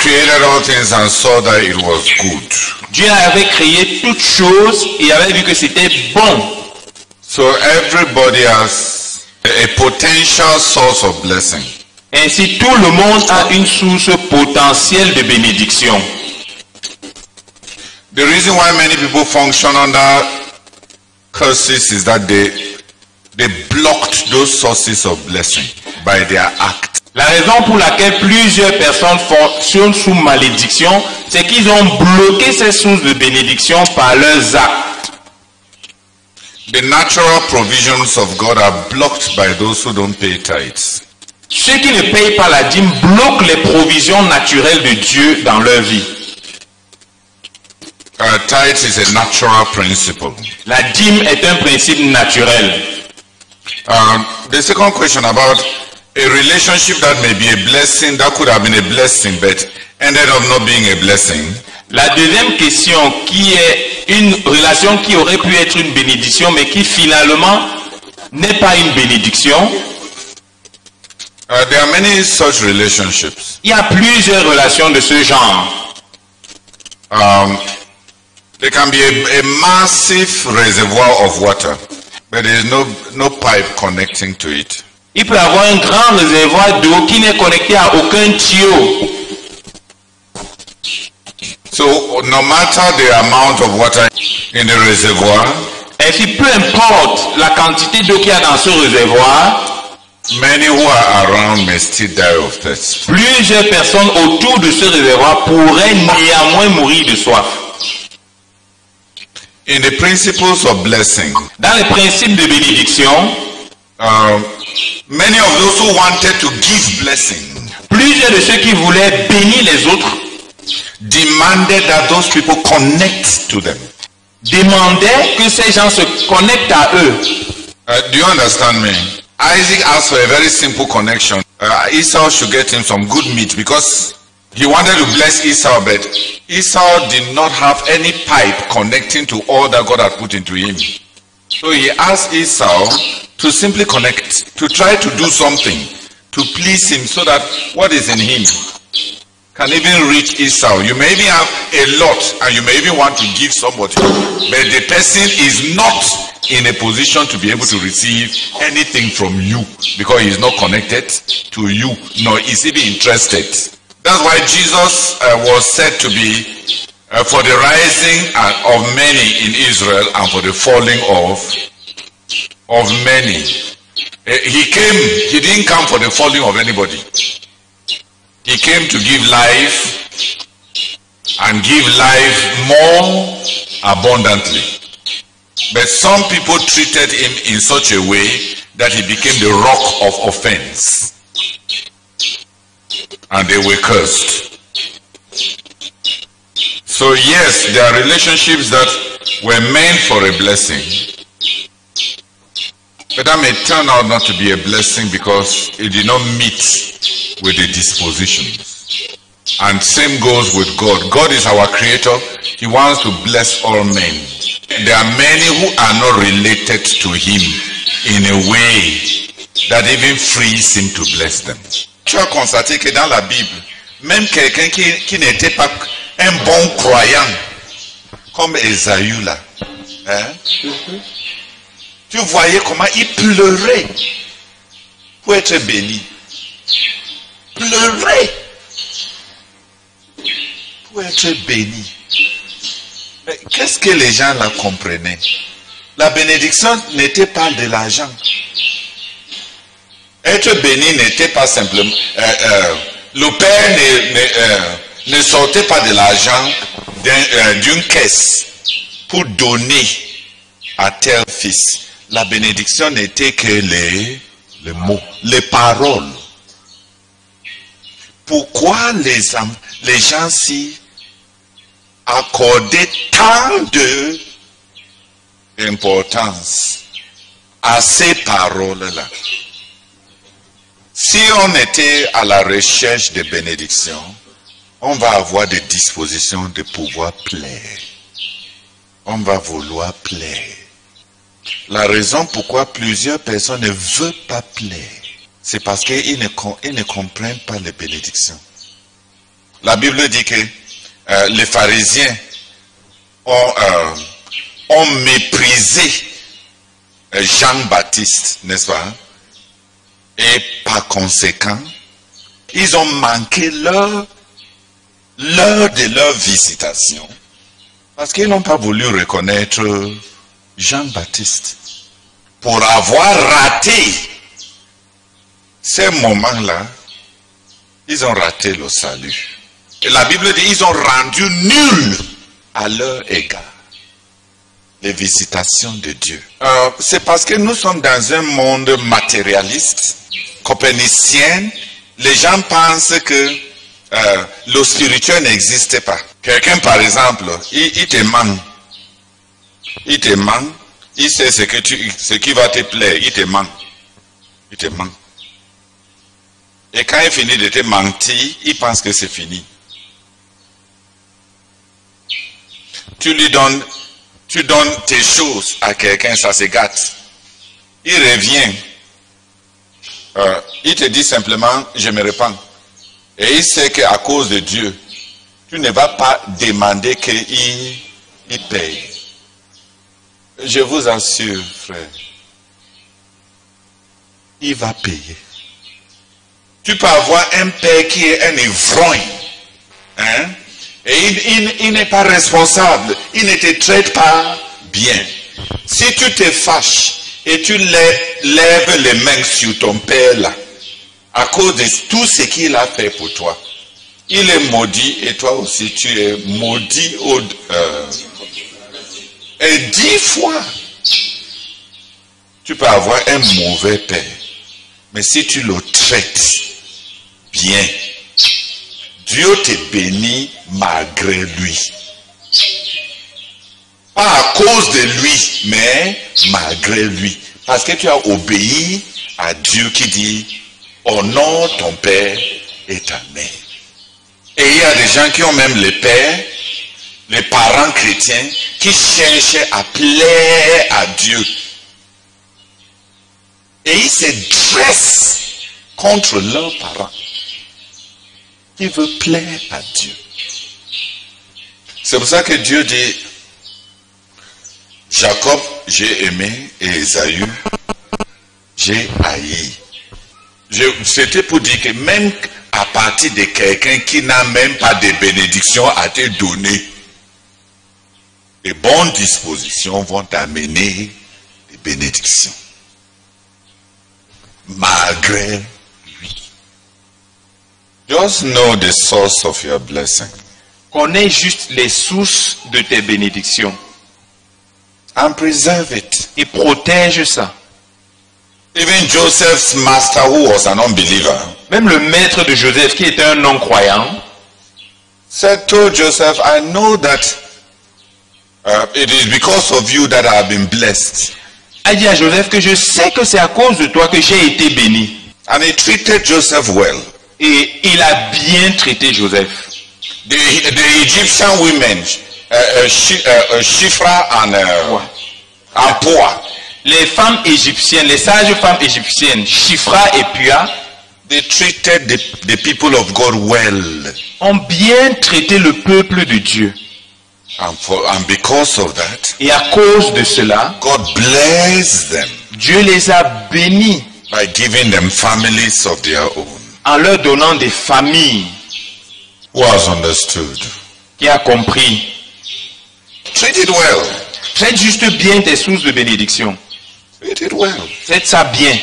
created all things and saw that it was good. Dieu avait créé toutes choses et avait vu que c'était bon. So everybody has a potential source of blessing. Ainsi, tout le monde a une source potentielle de bénédiction. The reason why many people function under curses is that they blocked those sources of blessing by their act. La raison pour laquelle plusieurs personnes fonctionnent sous malédiction, c'est qu'ils ont bloqué ces sources de bénédiction par leurs actes. The natural provisions of God are blocked by those who don't pay tithes. Ceux qui ne payent pas la dîme bloquent les provisions naturelles de Dieu dans leur vie. Tithe is a natural principle. La dîme est un principe naturel. The second question about a relationship that may be a blessing, that could have been a blessing, but ended up not being a blessing. La deuxième question, qui est une relation qui aurait pu être une bénédiction, mais qui finalement n'est pas une bénédiction. There are many such relationships. Il y a plusieurs relations de ce genre. There can be a massive reservoir of water, but there is no pipe connecting to it. Il peut y avoir un grand réservoir d'eau qui n'est connecté à aucun tuyau. So no matter the amount of water in the reservoir, Ainsi, peu importe la quantité d'eau qu'il y a dans ce réservoir, many who are around may still die of thirst. plusieurs personnes autour de ce réservoir pourraient néanmoins mourir de soif. In the principles of blessing, Dans les principes de bénédiction, many of those who wanted to give blessing plusieurs de ceux qui voulaient bénir les autres demanded that those people connect to them. demandaient que ces gens se connectent à eux. Do you understand me? Isaac asked for a very simple connection. Esau should get him some good meat because he wanted to bless Esau, but Esau did not have any pipe connecting to all that God had put into him. So he asked Esau to simply connect, to try to do something to please him so that what is in him can even reach Esau. You may even have a lot and you may even want to give somebody, but the person is not in a position to be able to receive anything from you because he is not connected to you, nor is even interested. That's why Jesus was said to be for the rising of many in Israel and for the falling of many. He didn't come for the falling of anybody. He came to give life and give life more abundantly. But some people treated him in such a way that he became the rock of offense. And they were cursed. So yes, there are relationships that were meant for a blessing. But that may turn out not to be a blessing because it did not meet with the dispositions. And same goes with God. God is our creator. He wants to bless all men. There are many who are not related to him in a way that even frees him to bless them. Tu as constaté que dans la Bible, même quelqu'un qui n'était pas un bon croyant, comme Ésaü là, tu voyais comment il pleurait pour être béni. Pleurait pour être béni. Mais qu'est-ce que les gens là comprenaient? La bénédiction n'était pas de l'argent. Être béni n'était pas simplement... le père ne sortait pas de l'argent d'une caisse pour donner à tel fils. La bénédiction n'était que les mots, les paroles. Pourquoi les gens-ci accordaient tant d'importance à ces paroles-là? Si on était à la recherche de bénédiction, on va avoir des dispositions de pouvoir plaire. On va vouloir plaire. La raison pourquoi plusieurs personnes ne veulent pas plaire, c'est parce qu'ils ne comprennent pas les bénédictions. la Bible dit que les pharisiens ont méprisé Jean-Baptiste, n'est-ce pas? Et par conséquent, ils ont manqué l'heure de leur visitation. Parce qu'ils n'ont pas voulu reconnaître Jean-Baptiste. Pour avoir raté ces moments-là, ils ont raté le salut. Et la Bible dit ils ont rendu nul à leur égard les visitations de Dieu. C'est parce que nous sommes dans un monde matérialiste, copernicien. Les gens pensent que le spirituel n'existe pas. Quelqu'un, par exemple, il te ment. Il te ment. Il sait ce qui va te plaire. Il te ment. Il te ment. Et quand il finit de te mentir, il pense que c'est fini. Tu donnes tes choses à quelqu'un, ça se gâte. Il revient. Il te dit simplement, je me repens. Et il sait qu'à cause de Dieu, tu ne vas pas demander qu'il paye. Je vous assure, frère, il va payer. Tu peux avoir un père qui est un ivrogne, hein? Et il n'est pas responsable, il ne te traite pas bien. Si tu te fâches et tu lèves les mains sur ton père là, à cause de tout ce qu'il a fait pour toi, il est maudit et toi aussi tu es maudit et 10 fois. Tu peux avoir un mauvais père, mais si tu le traites bien, Dieu te bénit malgré lui. Pas à cause de lui, mais malgré lui. Parce que tu as obéi à Dieu qui dit, honore ton père et ta mère. Et il y a des gens qui ont même les pères, les parents chrétiens, qui cherchaient à plaire à Dieu. Et ils se dressent contre leurs parents, qui veulent plaire à Dieu. C'est pour ça que Dieu dit, Jacob, j'ai aimé, et Ésaü, j'ai haï. C'était pour dire que même à partir de quelqu'un qui n'a même pas de bénédiction à te donner, les bonnes dispositions vont t'amener des bénédictions. Malgré lui. Just know the source of your blessing. Connais juste les sources de tes bénédictions. And preserve it. Et protège ça. Even Joseph's master, who was an unbeliever, Même le maître de Joseph, qui était un non-croyant, said to Joseph, I know that it is because of you that I have been blessed. a dit à Joseph que je sais que c'est à cause de toi que j'ai été béni. And he treated Joseph well. Et il a bien traité Joseph. The Egyptian women, Shifra and Puah, Les femmes égyptiennes, les sages femmes égyptiennes, Shifra et Pua, they treated the people of God well. ont bien traité le peuple de Dieu. And because of that, Et à cause de cela, God blessed them Dieu les a bénis by giving them families of their own. en leur donnant des familles. Who has understood? Qui a compris? Treat it well. Traite juste bien tes sources de bénédiction. Treat it well. Traite ça bien.